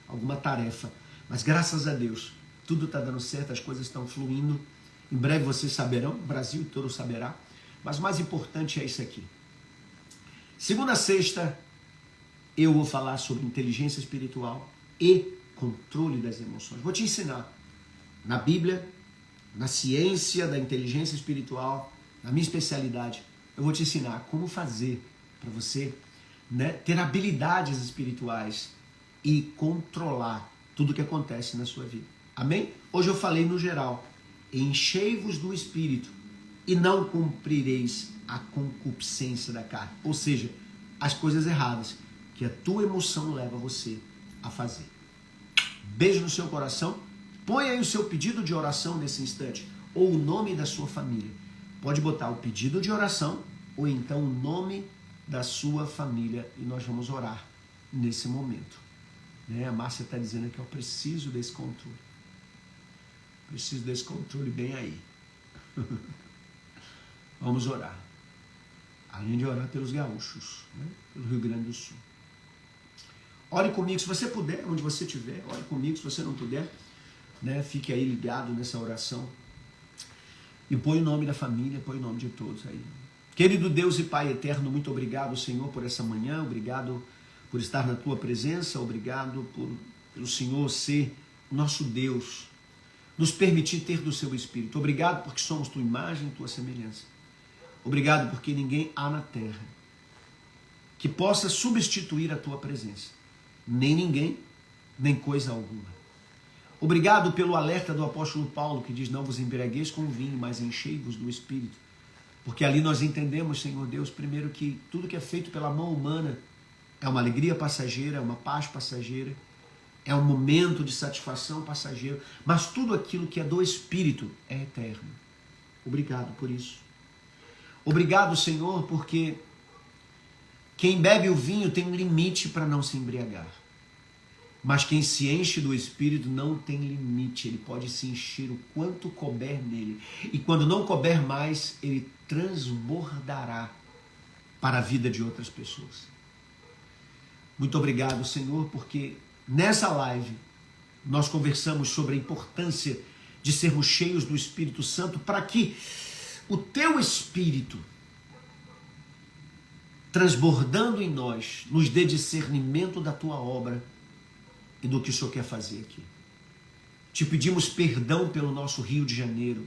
alguma tarefa. Mas graças a Deus, tudo está dando certo, as coisas estão fluindo. Em breve vocês saberão, o Brasil todo saberá. Mas o mais importante é isso aqui. Segunda a sexta, eu vou falar sobre inteligência espiritual e controle das emoções. Vou te ensinar na Bíblia, na ciência da inteligência espiritual, na minha especialidade, eu vou te ensinar como fazer para você, né, ter habilidades espirituais e controlar tudo o que acontece na sua vida. Amém? Hoje eu falei no geral. Enchei-vos do Espírito e não cumprireis a concupiscência da carne. Ou seja, as coisas erradas que a tua emoção leva você a fazer. Beijo no seu coração. Põe aí o seu pedido de oração nesse instante, ou o nome da sua família. Pode botar o pedido de oração, ou então o nome da sua família, e nós vamos orar nesse momento. Né? A Márcia está dizendo que eu preciso desse controle. Preciso desse controle bem aí. Vamos orar. Além de orar pelos gaúchos, né? Pelo Rio Grande do Sul. Ore comigo, se você puder, onde você estiver, ore comigo, se você não puder, né? Fique aí ligado nessa oração. E põe o nome da família, põe o nome de todos aí. Querido Deus e Pai eterno, muito obrigado, Senhor, por essa manhã, obrigado por estar na Tua presença, obrigado pelo Senhor ser nosso Deus, nos permitir ter do Seu Espírito. Obrigado porque somos Tua imagem e Tua semelhança. Obrigado porque ninguém há na terra que possa substituir a Tua presença. Nem ninguém, nem coisa alguma. Obrigado pelo alerta do apóstolo Paulo, que diz: não vos embriagueis com vinho, mas enchei-vos do Espírito. Porque ali nós entendemos, Senhor Deus, primeiro que tudo que é feito pela mão humana é uma alegria passageira, é uma paz passageira, é um momento de satisfação passageiro, mas tudo aquilo que é do Espírito é eterno. Obrigado por isso. Obrigado, Senhor, porque quem bebe o vinho tem um limite para não se embriagar. Mas quem se enche do Espírito não tem limite, ele pode se encher o quanto couber nele. E quando não couber mais, ele transbordará para a vida de outras pessoas. Muito obrigado, Senhor, porque nessa live nós conversamos sobre a importância de sermos cheios do Espírito Santo para que o Teu Espírito, transbordando em nós, nos dê discernimento da Tua obra e do que o Senhor quer fazer aqui. Te pedimos perdão pelo nosso Rio de Janeiro,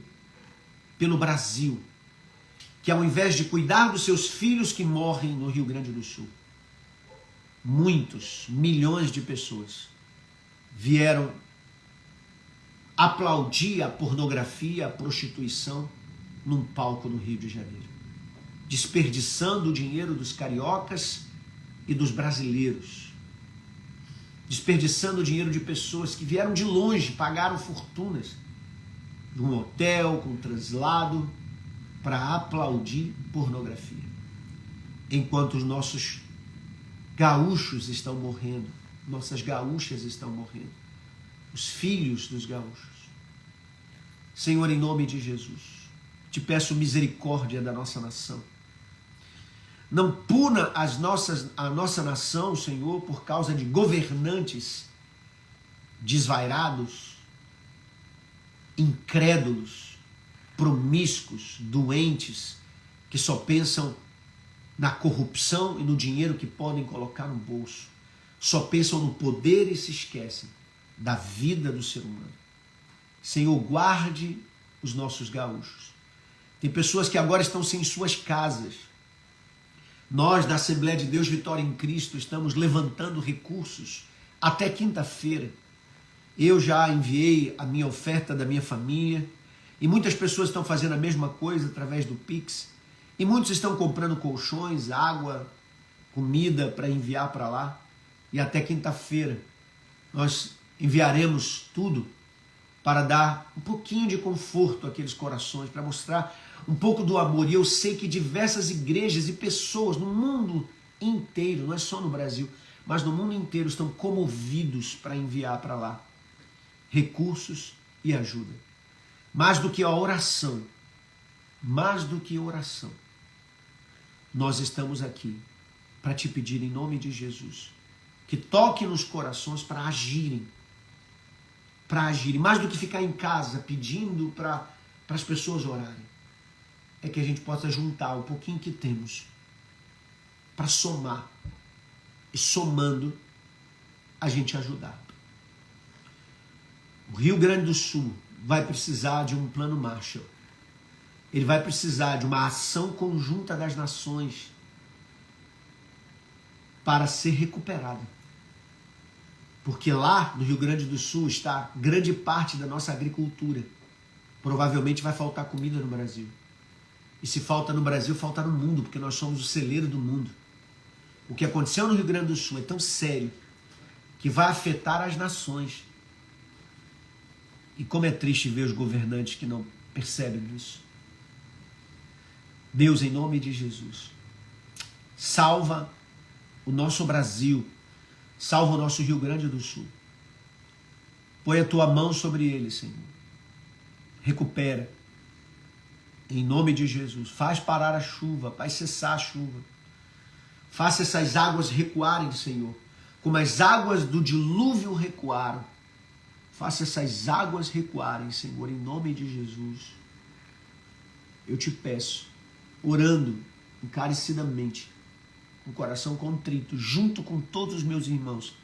pelo Brasil, que ao invés de cuidar dos seus filhos que morrem no Rio Grande do Sul, muitos, milhões de pessoas vieram aplaudir a pornografia, a prostituição num palco no Rio de Janeiro, desperdiçando o dinheiro dos cariocas e dos brasileiros, desperdiçando o dinheiro de pessoas que vieram de longe, pagaram fortunas de um hotel com translado para aplaudir pornografia. Enquanto os nossos gaúchos estão morrendo, nossas gaúchas estão morrendo, os filhos dos gaúchos. Senhor, em nome de Jesus, te peço misericórdia da nossa nação. Não puna a nossa nação, Senhor, por causa de governantes desvairados, incrédulos, promíscuos, doentes, que só pensam na corrupção e no dinheiro que podem colocar no bolso. Só pensam no poder e se esquecem da vida do ser humano. Senhor, guarde os nossos gaúchos. Tem pessoas que agora estão sem suas casas. Nós, da Assembleia de Deus Vitória em Cristo, estamos levantando recursos até quinta-feira. Eu já enviei a minha oferta da minha família e muitas pessoas estão fazendo a mesma coisa através do Pix. E muitos estão comprando colchões, água, comida para enviar para lá. E até quinta-feira nós enviaremos tudo para dar um pouquinho de conforto àqueles corações, para mostrar um pouco do amor. E eu sei que diversas igrejas e pessoas no mundo inteiro, não é só no Brasil, mas no mundo inteiro estão comovidos para enviar para lá recursos e ajuda. Mais do que a oração, nós estamos aqui para te pedir em nome de Jesus que toque nos corações para agirem, mais do que ficar em casa pedindo para as pessoas orarem, é que a gente possa juntar o pouquinho que temos para somar, e somando a gente ajudar. O Rio Grande do Sul vai precisar de um plano Marshall. Ele vai precisar de uma ação conjunta das nações para ser recuperada. Porque lá no Rio Grande do Sul está grande parte da nossa agricultura. Provavelmente vai faltar comida no Brasil. E se falta no Brasil, falta no mundo, porque nós somos o celeiro do mundo. O que aconteceu no Rio Grande do Sul é tão sério que vai afetar as nações. E como é triste ver os governantes que não percebem isso. Deus, em nome de Jesus, salva o nosso Brasil, salva o nosso Rio Grande do Sul. Põe a tua mão sobre ele, Senhor. Recupera. Em nome de Jesus. Faz parar a chuva, faz cessar a chuva. Faça essas águas recuarem, Senhor, como as águas do dilúvio recuaram. Faça essas águas recuarem, Senhor, em nome de Jesus. Eu te peço, orando encarecidamente, com o coração contrito, junto com todos os meus irmãos,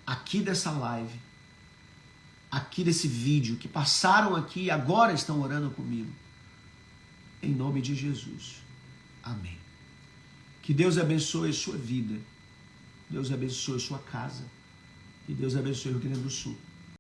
aqui dessa live, aqui desse vídeo, que passaram aqui e agora estão orando comigo. Em nome de Jesus. Amém. Que Deus abençoe a sua vida. Deus abençoe a sua casa. E Deus abençoe o Rio Grande do Sul.